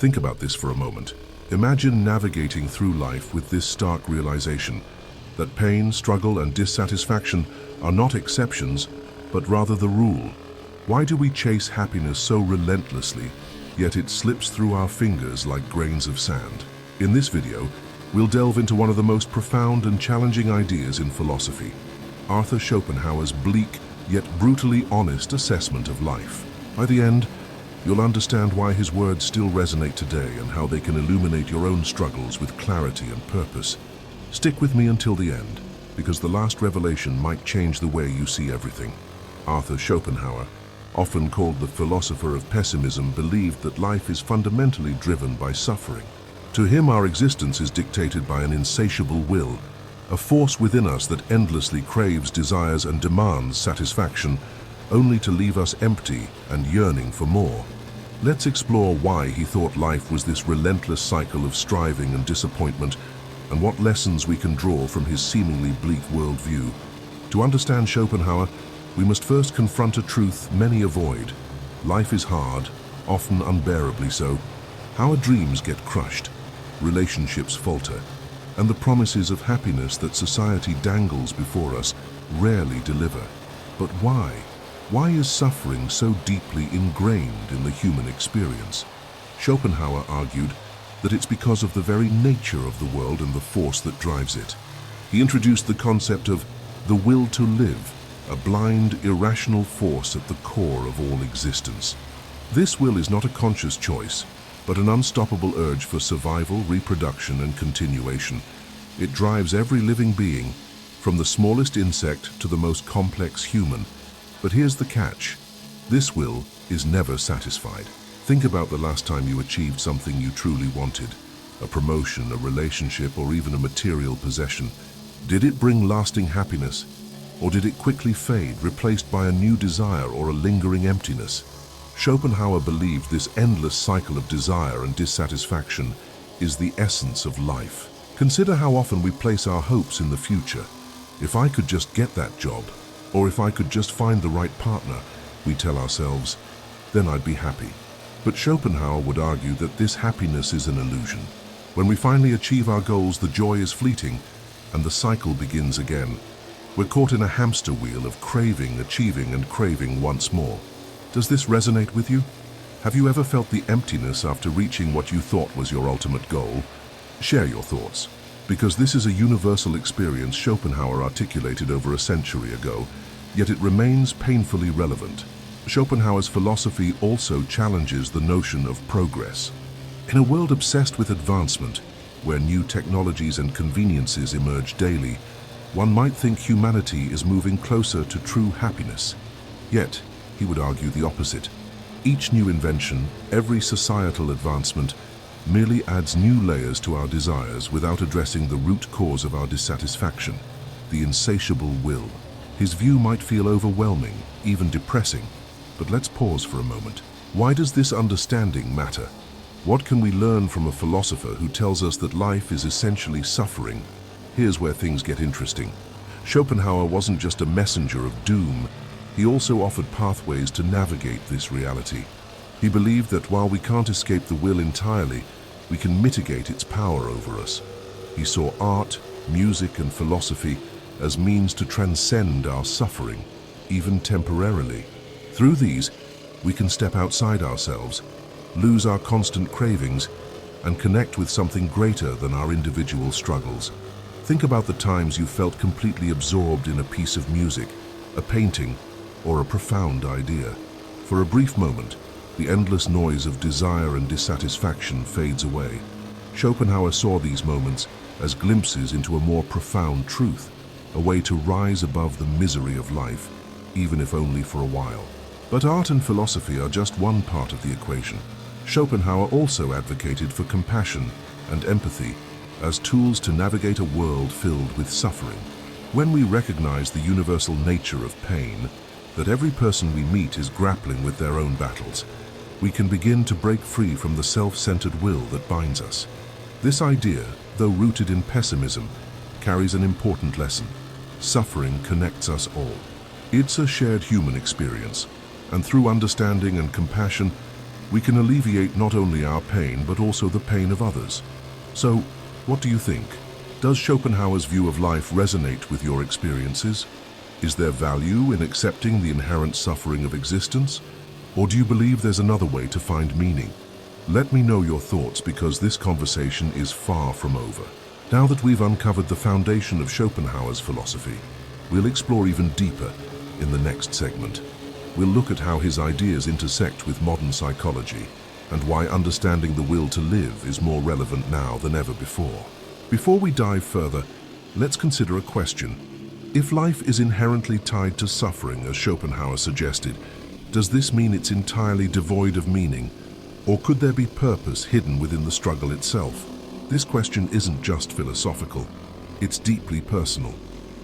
Think about this for a moment. Imagine navigating through life with this stark realization that pain, struggle, and dissatisfaction are not exceptions, but rather the rule. Why do we chase happiness so relentlessly, yet it slips through our fingers like grains of sand? In this video, we'll delve into one of the most profound and challenging ideas in philosophy, Arthur Schopenhauer's bleak yet brutally honest assessment of life. By the end, you'll understand why his words still resonate today and how they can illuminate your own struggles with clarity and purpose. Stick with me until the end, because the last revelation might change the way you see everything. Arthur Schopenhauer, often called the philosopher of pessimism, believed that life is fundamentally driven by suffering. To him, our existence is dictated by an insatiable will, a force within us that endlessly craves, desires, and demands satisfaction, only to leave us empty and yearning for more. Let's explore why he thought life was this relentless cycle of striving and disappointment, and what lessons we can draw from his seemingly bleak worldview. To understand Schopenhauer, we must first confront a truth many avoid. Life is hard, often unbearably so. Our dreams get crushed, relationships falter, and the promises of happiness that society dangles before us rarely deliver. But why? Why is suffering so deeply ingrained in the human experience? Schopenhauer argued that it's because of the very nature of the world and the force that drives it. He introduced the concept of the will to live, a blind, irrational force at the core of all existence. This will is not a conscious choice, but an unstoppable urge for survival, reproduction, and continuation. It drives every living being, from the smallest insect to the most complex human. But here's the catch. This will is never satisfied. Think about the last time you achieved something you truly wanted, a promotion, a relationship, or even a material possession. Did it bring lasting happiness? Or did it quickly fade, replaced by a new desire or a lingering emptiness? Schopenhauer believed this endless cycle of desire and dissatisfaction is the essence of life. Consider how often we place our hopes in the future. If I could just get that job, or if I could just find the right partner, we tell ourselves, then I'd be happy. But Schopenhauer would argue that this happiness is an illusion. When we finally achieve our goals, the joy is fleeting, and the cycle begins again. We're caught in a hamster wheel of craving, achieving, and craving once more. Does this resonate with you? Have you ever felt the emptiness after reaching what you thought was your ultimate goal? Share your thoughts, because this is a universal experience Schopenhauer articulated over a century ago, yet it remains painfully relevant. Schopenhauer's philosophy also challenges the notion of progress. In a world obsessed with advancement, where new technologies and conveniences emerge daily, one might think humanity is moving closer to true happiness. Yet, he would argue the opposite. Each new invention, every societal advancement, merely adds new layers to our desires without addressing the root cause of our dissatisfaction, the insatiable will. His view might feel overwhelming, even depressing, but let's pause for a moment. Why does this understanding matter? What can we learn from a philosopher who tells us that life is essentially suffering? Here's where things get interesting. Schopenhauer wasn't just a messenger of doom, he also offered pathways to navigate this reality. He believed that while we can't escape the will entirely, we can mitigate its power over us. He saw art, music, and philosophy as means to transcend our suffering, even temporarily. Through these, we can step outside ourselves, lose our constant cravings, and connect with something greater than our individual struggles. Think about the times you felt completely absorbed in a piece of music, a painting, or a profound idea. For a brief moment, the endless noise of desire and dissatisfaction fades away. Schopenhauer saw these moments as glimpses into a more profound truth, a way to rise above the misery of life, even if only for a while. But art and philosophy are just one part of the equation. Schopenhauer also advocated for compassion and empathy as tools to navigate a world filled with suffering. When we recognize the universal nature of pain, that every person we meet is grappling with their own battles, we can begin to break free from the self-centered will that binds us. This idea, though rooted in pessimism, carries an important lesson. Suffering connects us all. It's a shared human experience, and through understanding and compassion, we can alleviate not only our pain but also the pain of others. So, what do you think? Does Schopenhauer's view of life resonate with your experiences? Is there value in accepting the inherent suffering of existence? Or do you believe there's another way to find meaning? Let me know your thoughts, because this conversation is far from over. Now that we've uncovered the foundation of Schopenhauer's philosophy, we'll explore even deeper in the next segment. We'll look at how his ideas intersect with modern psychology and why understanding the will to live is more relevant now than ever before. Before we dive further, let's consider a question. If life is inherently tied to suffering, as Schopenhauer suggested, does this mean it's entirely devoid of meaning? Or could there be purpose hidden within the struggle itself? This question isn't just philosophical, it's deeply personal.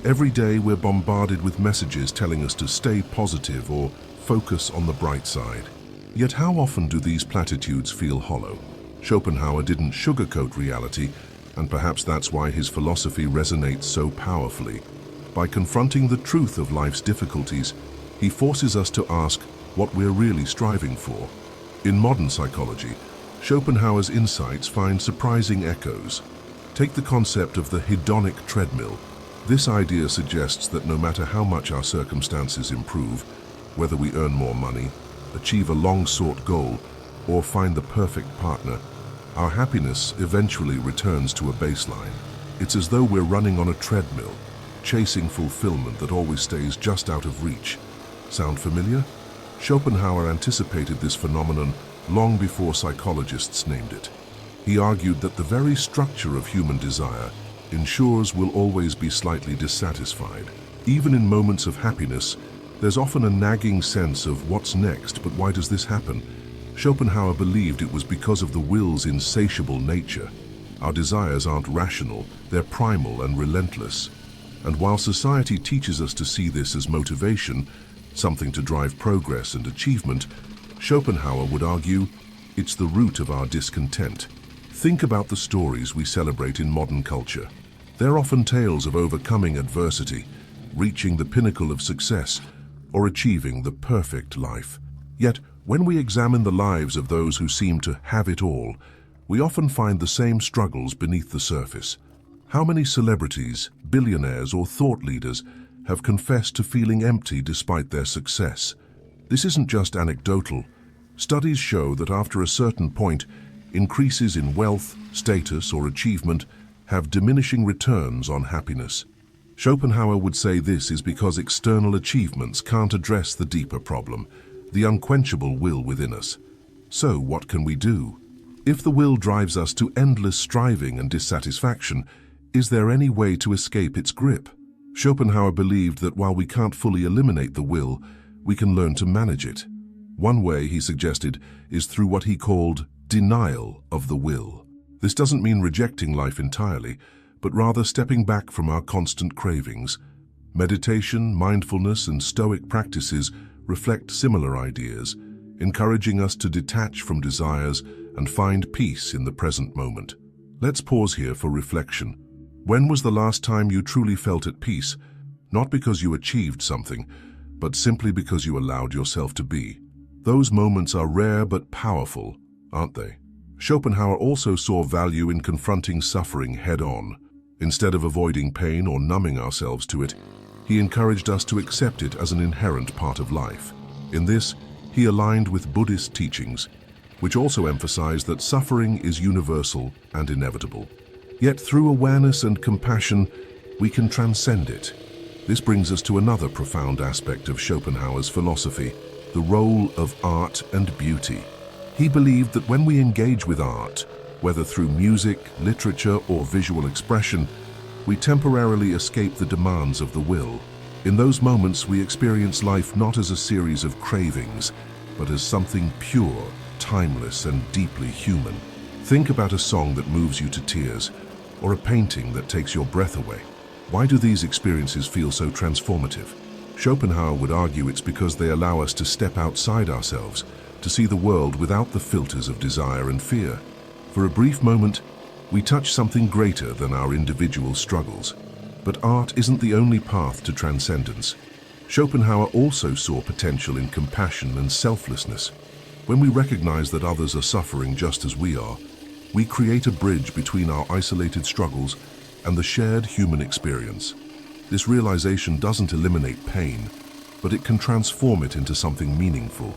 Every day we're bombarded with messages telling us to stay positive or focus on the bright side. Yet how often do these platitudes feel hollow? Schopenhauer didn't sugarcoat reality, and perhaps that's why his philosophy resonates so powerfully. By confronting the truth of life's difficulties, he forces us to ask what we're really striving for. In modern psychology, Schopenhauer's insights find surprising echoes. Take the concept of the hedonic treadmill. This idea suggests that no matter how much our circumstances improve, whether we earn more money, achieve a long-sought goal, or find the perfect partner, our happiness eventually returns to a baseline. It's as though we're running on a treadmill, chasing fulfillment that always stays just out of reach. Sound familiar? Schopenhauer anticipated this phenomenon long before psychologists named it. He argued that the very structure of human desire ensures we'll always be slightly dissatisfied. Even in moments of happiness, there's often a nagging sense of what's next, but why does this happen? Schopenhauer believed it was because of the will's insatiable nature. Our desires aren't rational, they're primal and relentless. And while society teaches us to see this as motivation, something to drive progress and achievement, Schopenhauer would argue it's the root of our discontent. Think about the stories we celebrate in modern culture. They're often tales of overcoming adversity, reaching the pinnacle of success, or achieving the perfect life. Yet, when we examine the lives of those who seem to have it all, we often find the same struggles beneath the surface. How many celebrities, billionaires, or thought leaders have confessed to feeling empty despite their success? This isn't just anecdotal. Studies show that after a certain point, increases in wealth, status, or achievement have diminishing returns on happiness. Schopenhauer would say this is because external achievements can't address the deeper problem, the unquenchable will within us. So what can we do? If the will drives us to endless striving and dissatisfaction, is there any way to escape its grip? Schopenhauer believed that while we can't fully eliminate the will, we can learn to manage it. One way, he suggested, is through what he called denial of the will. This doesn't mean rejecting life entirely, but rather stepping back from our constant cravings. Meditation, mindfulness, and Stoic practices reflect similar ideas, encouraging us to detach from desires and find peace in the present moment. Let's pause here for reflection. When was the last time you truly felt at peace, not because you achieved something, but simply because you allowed yourself to be? Those moments are rare but powerful, aren't they? Schopenhauer also saw value in confronting suffering head-on. Instead of avoiding pain or numbing ourselves to it, he encouraged us to accept it as an inherent part of life. In this, he aligned with Buddhist teachings, which also emphasized that suffering is universal and inevitable. Yet through awareness and compassion, we can transcend it. This brings us to another profound aspect of Schopenhauer's philosophy, the role of art and beauty. He believed that when we engage with art, whether through music, literature, or visual expression, we temporarily escape the demands of the will. In those moments, we experience life not as a series of cravings, but as something pure, timeless, and deeply human. Think about a song that moves you to tears, or a painting that takes your breath away. Why do these experiences feel so transformative? Schopenhauer would argue it's because they allow us to step outside ourselves, to see the world without the filters of desire and fear. For a brief moment, we touch something greater than our individual struggles. But art isn't the only path to transcendence. Schopenhauer also saw potential in compassion and selflessness. When we recognize that others are suffering just as we are, we create a bridge between our isolated struggles and the shared human experience. This realization doesn't eliminate pain, but it can transform it into something meaningful.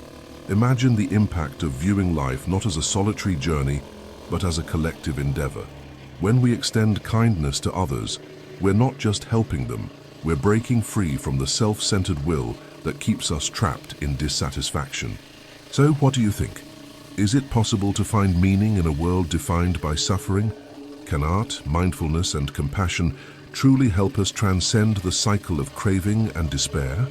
Imagine the impact of viewing life not as a solitary journey, but as a collective endeavor. When we extend kindness to others, we're not just helping them, we're breaking free from the self-centered will that keeps us trapped in dissatisfaction. So, what do you think? Is it possible to find meaning in a world defined by suffering? Can art, mindfulness, and compassion truly help us transcend the cycle of craving and despair?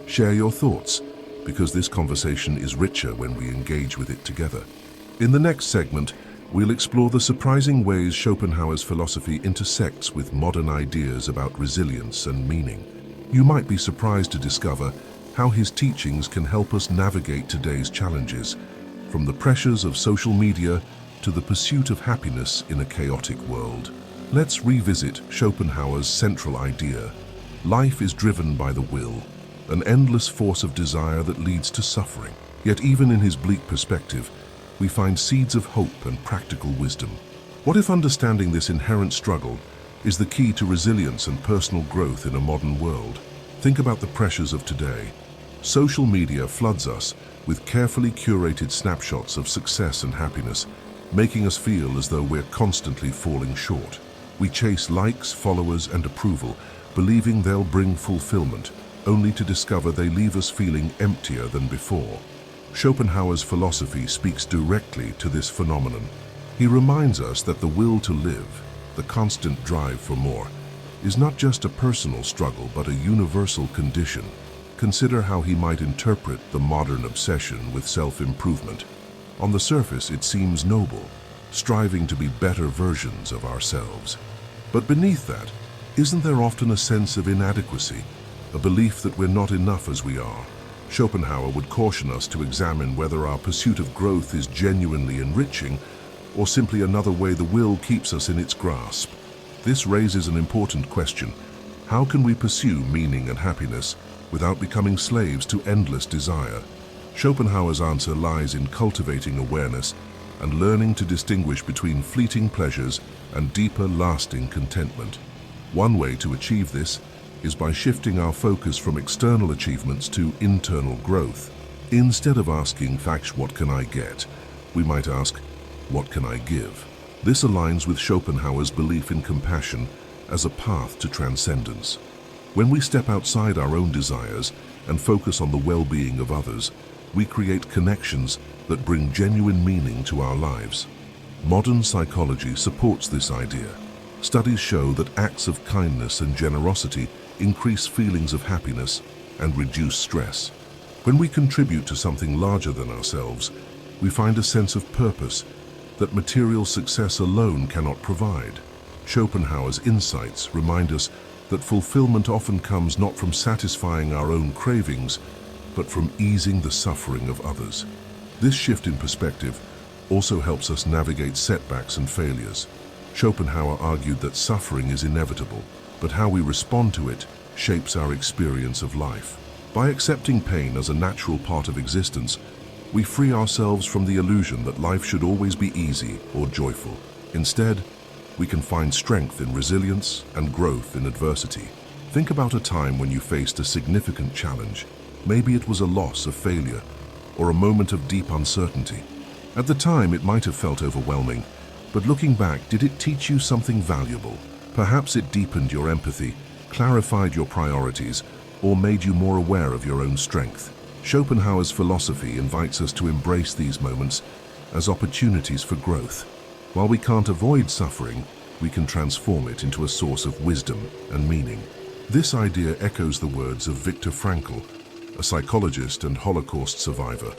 Share your thoughts, because this conversation is richer when we engage with it together. In the next segment, we'll explore the surprising ways Schopenhauer's philosophy intersects with modern ideas about resilience and meaning. You might be surprised to discover how his teachings can help us navigate today's challenges, from the pressures of social media to the pursuit of happiness in a chaotic world. Let's revisit Schopenhauer's central idea. Life is driven by the will, an endless force of desire that leads to suffering. Yet even in his bleak perspective, we find seeds of hope and practical wisdom. What if understanding this inherent struggle is the key to resilience and personal growth in a modern world? Think about the pressures of today. Social media floods us with carefully curated snapshots of success and happiness, making us feel as though we're constantly falling short. We chase likes, followers, and approval, believing they'll bring fulfillment, only to discover they leave us feeling emptier than before. Schopenhauer's philosophy speaks directly to this phenomenon. He reminds us that the will to live, the constant drive for more, is not just a personal struggle but a universal condition. Consider how he might interpret the modern obsession with self-improvement. On the surface, it seems noble, striving to be better versions of ourselves. But beneath that, isn't there often a sense of inadequacy, a belief that we're not enough as we are? Schopenhauer would caution us to examine whether our pursuit of growth is genuinely enriching or simply another way the will keeps us in its grasp. This raises an important question. How can we pursue meaning and happiness without becoming slaves to endless desire? Schopenhauer's answer lies in cultivating awareness and learning to distinguish between fleeting pleasures and deeper, lasting contentment. One way to achieve this is by shifting our focus from external achievements to internal growth. Instead of asking, what can I get?" we might ask, "What can I give?" This aligns with Schopenhauer's belief in compassion as a path to transcendence. When we step outside our own desires and focus on the well-being of others, we create connections that bring genuine meaning to our lives. Modern psychology supports this idea. Studies show that acts of kindness and generosity increase feelings of happiness and reduce stress. When we contribute to something larger than ourselves, we find a sense of purpose that material success alone cannot provide. Schopenhauer's insights remind us that fulfillment often comes not from satisfying our own cravings, but from easing the suffering of others. This shift in perspective also helps us navigate setbacks and failures. Schopenhauer argued that suffering is inevitable, but how we respond to it shapes our experience of life. By accepting pain as a natural part of existence, we free ourselves from the illusion that life should always be easy or joyful. Instead, we can find strength in resilience and growth in adversity. Think about a time when you faced a significant challenge. Maybe it was a loss, a failure, or a moment of deep uncertainty. At the time, it might have felt overwhelming, but looking back, did it teach you something valuable? Perhaps it deepened your empathy, clarified your priorities, or made you more aware of your own strength. Schopenhauer's philosophy invites us to embrace these moments as opportunities for growth. While we can't avoid suffering, we can transform it into a source of wisdom and meaning. This idea echoes the words of Viktor Frankl, a psychologist and Holocaust survivor,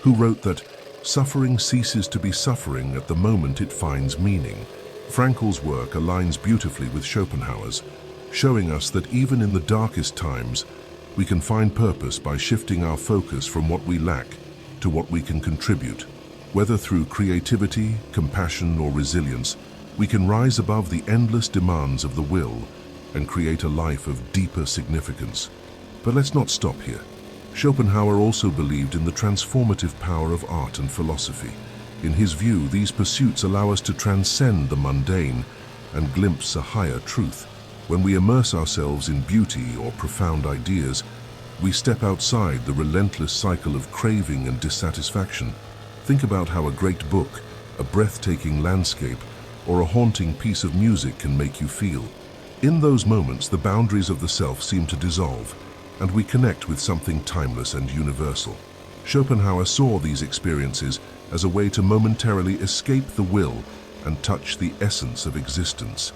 who wrote that suffering ceases to be suffering at the moment it finds meaning. Frankl's work aligns beautifully with Schopenhauer's, showing us that even in the darkest times, we can find purpose by shifting our focus from what we lack to what we can contribute. Whether through creativity, compassion, or resilience, we can rise above the endless demands of the will and create a life of deeper significance. But let's not stop here. Schopenhauer also believed in the transformative power of art and philosophy. In his view, these pursuits allow us to transcend the mundane and glimpse a higher truth. When we immerse ourselves in beauty or profound ideas, we step outside the relentless cycle of craving and dissatisfaction. Think about how a great book, a breathtaking landscape, or a haunting piece of music can make you feel. In those moments, the boundaries of the self seem to dissolve, and we connect with something timeless and universal. Schopenhauer saw these experiences as a way to momentarily escape the will and touch the essence of existence.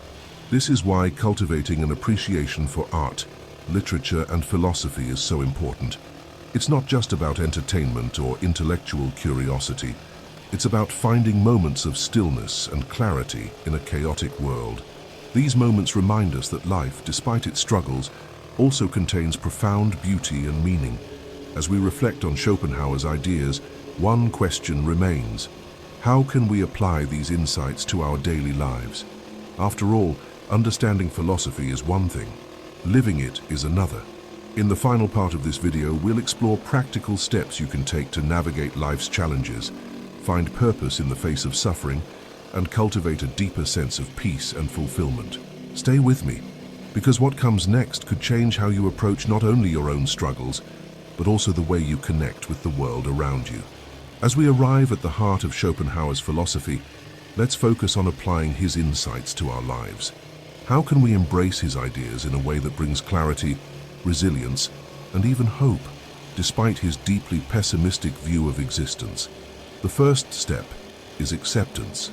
This is why cultivating an appreciation for art, literature, and philosophy is so important. It's not just about entertainment or intellectual curiosity. It's about finding moments of stillness and clarity in a chaotic world. These moments remind us that life, despite its struggles, also contains profound beauty and meaning. As we reflect on Schopenhauer's ideas, one question remains: how can we apply these insights to our daily lives? After all, understanding philosophy is one thing, living it is another. In the final part of this video, we'll explore practical steps you can take to navigate life's challenges, find purpose in the face of suffering, and cultivate a deeper sense of peace and fulfillment. Stay with me, because what comes next could change how you approach not only your own struggles, but also the way you connect with the world around you. As we arrive at the heart of Schopenhauer's philosophy, let's focus on applying his insights to our lives. How can we embrace his ideas in a way that brings clarity, resilience, and even hope, despite his deeply pessimistic view of existence? The first step is acceptance.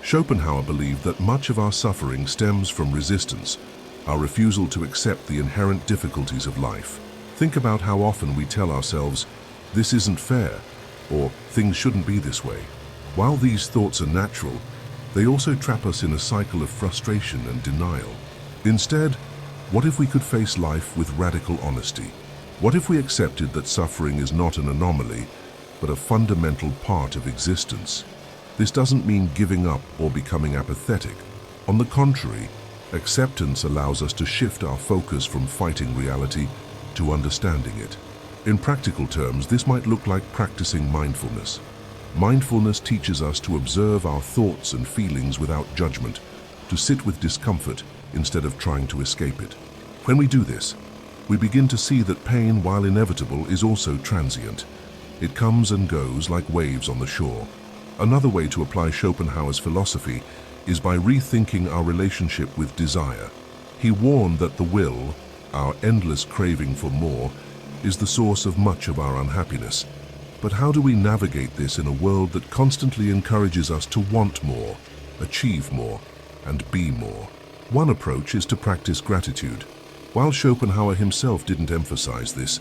Schopenhauer believed that much of our suffering stems from resistance, our refusal to accept the inherent difficulties of life. Think about how often we tell ourselves, "This isn't fair," or "Things shouldn't be this way." While these thoughts are natural, they also trap us in a cycle of frustration and denial. Instead, what if we could face life with radical honesty? What if we accepted that suffering is not an anomaly, but a fundamental part of existence? This doesn't mean giving up or becoming apathetic. On the contrary, acceptance allows us to shift our focus from fighting reality to understanding it. In practical terms, this might look like practicing mindfulness. Mindfulness teaches us to observe our thoughts and feelings without judgment, to sit with discomfort instead of trying to escape it. When we do this, we begin to see that pain, while inevitable, is also transient. It comes and goes like waves on the shore. Another way to apply Schopenhauer's philosophy is by rethinking our relationship with desire. He warned that the will, our endless craving for more, is the source of much of our unhappiness. But how do we navigate this in a world that constantly encourages us to want more, achieve more, and be more? One approach is to practice gratitude. While Schopenhauer himself didn't emphasize this,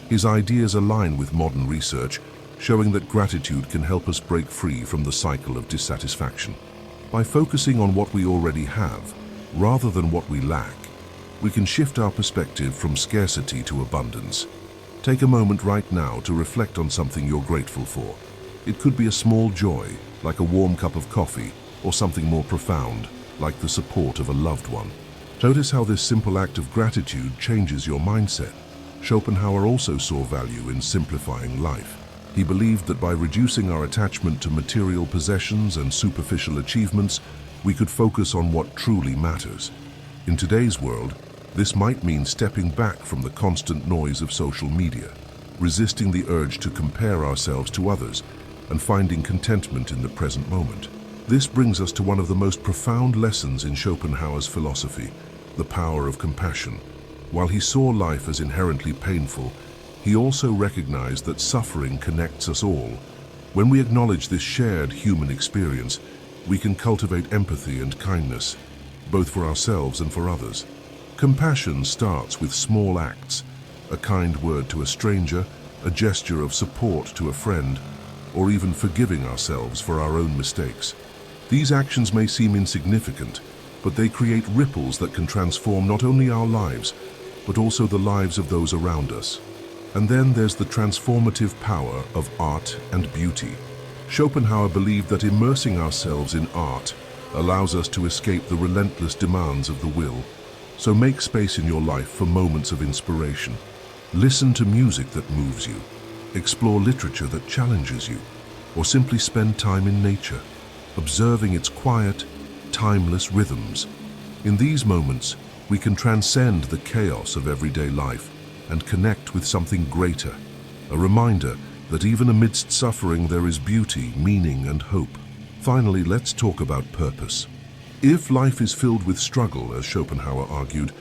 his ideas align with modern research, showing that gratitude can help us break free from the cycle of dissatisfaction. By focusing on what we already have, rather than what we lack, we can shift our perspective from scarcity to abundance. Take a moment right now to reflect on something you're grateful for. It could be a small joy, like a warm cup of coffee, or something more profound, like the support of a loved one. Notice how this simple act of gratitude changes your mindset. Schopenhauer also saw value in simplifying life. He believed that by reducing our attachment to material possessions and superficial achievements, we could focus on what truly matters. In today's world, this might mean stepping back from the constant noise of social media, resisting the urge to compare ourselves to others, and finding contentment in the present moment. This brings us to one of the most profound lessons in Schopenhauer's philosophy, the power of compassion. While he saw life as inherently painful, he also recognized that suffering connects us all. When we acknowledge this shared human experience, we can cultivate empathy and kindness, both for ourselves and for others. Compassion starts with small acts, a kind word to a stranger, a gesture of support to a friend, or even forgiving ourselves for our own mistakes. These actions may seem insignificant, but they create ripples that can transform not only our lives, but also the lives of those around us. And then there's the transformative power of art and beauty. Schopenhauer believed that immersing ourselves in art allows us to escape the relentless demands of the will. So make space in your life for moments of inspiration. Listen to music that moves you, explore literature that challenges you, or simply spend time in nature, observing its quiet, timeless rhythms. In these moments, we can transcend the chaos of everyday life and connect with something greater, a reminder that even amidst suffering there is beauty, meaning, and hope. Finally, let's talk about purpose. If life is filled with struggle, as Schopenhauer argued,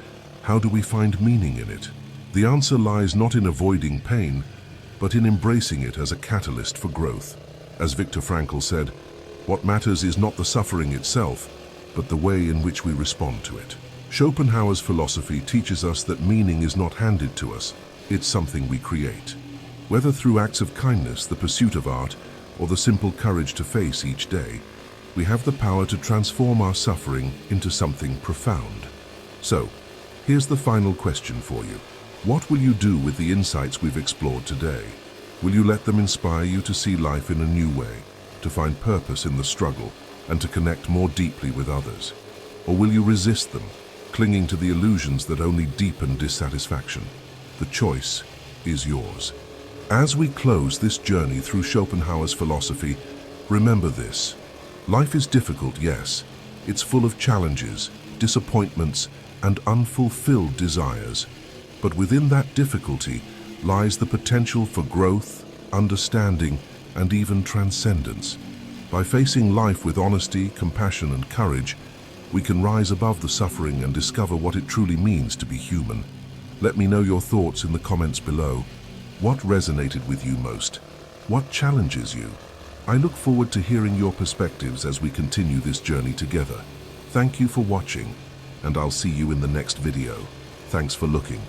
how do we find meaning in it? The answer lies not in avoiding pain, but in embracing it as a catalyst for growth. As Viktor Frankl said, what matters is not the suffering itself, but the way in which we respond to it. Schopenhauer's philosophy teaches us that meaning is not handed to us, it's something we create. Whether through acts of kindness, the pursuit of art, or the simple courage to face each day, we have the power to transform our suffering into something profound. So, here's the final question for you. What will you do with the insights we've explored today? Will you let them inspire you to see life in a new way, to find purpose in the struggle, and to connect more deeply with others? Or will you resist them, clinging to the illusions that only deepen dissatisfaction? The choice is yours. As we close this journey through Schopenhauer's philosophy, remember this. Life is difficult, yes. It's full of challenges, disappointments, and unfulfilled desires. But within that difficulty lies the potential for growth, understanding, and even transcendence. By facing life with honesty, compassion, and courage, we can rise above the suffering and discover what it truly means to be human. Let me know your thoughts in the comments below. What resonated with you most? What challenges you? I look forward to hearing your perspectives as we continue this journey together. Thank you for watching, and I'll see you in the next video. Thanks for looking.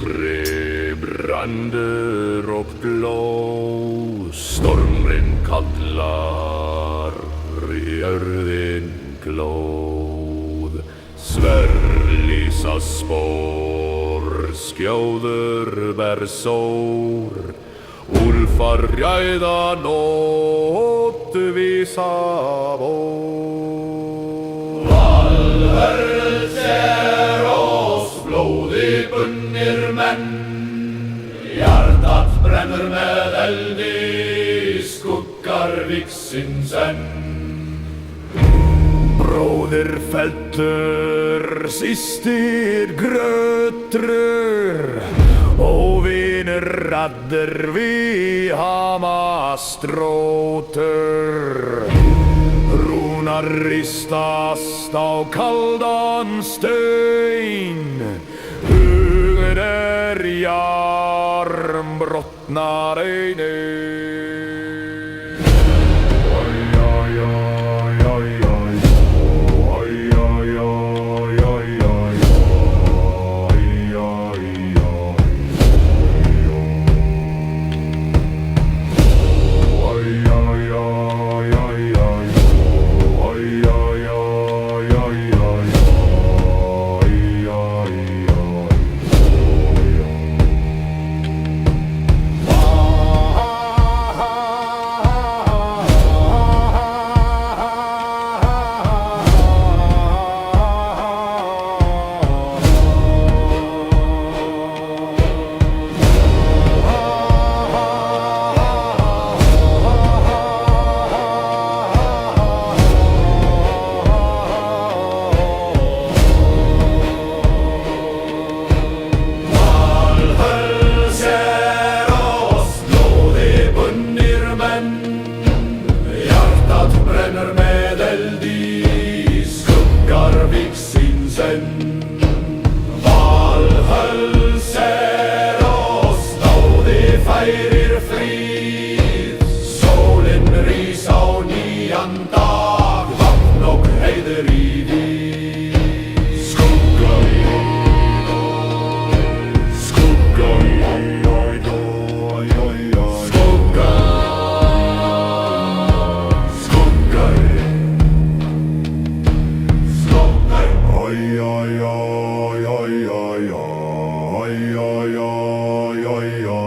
Brander och blå, stormen kallar i jörden glåd. Sverlisa spår, skjauder bär sår, ulfar redan åt visa vår. Valhöll ser oss blodig bunner män, hjärtat bränner med eld i skuggar viksinsen. Broderfälter sist i grötrör, och viner radder vi hamastråter. Runar ristas av kaldan stöin, huveder jarm brottnar ej ner. Valhöll ser oss då de feirer frid. Solen ris av nyan dag, vatten och höjder i vid. Skugga i skugga i skugga, skugga i oj, oj, oj, oj, oj, oj, oj, oj, oj, oj.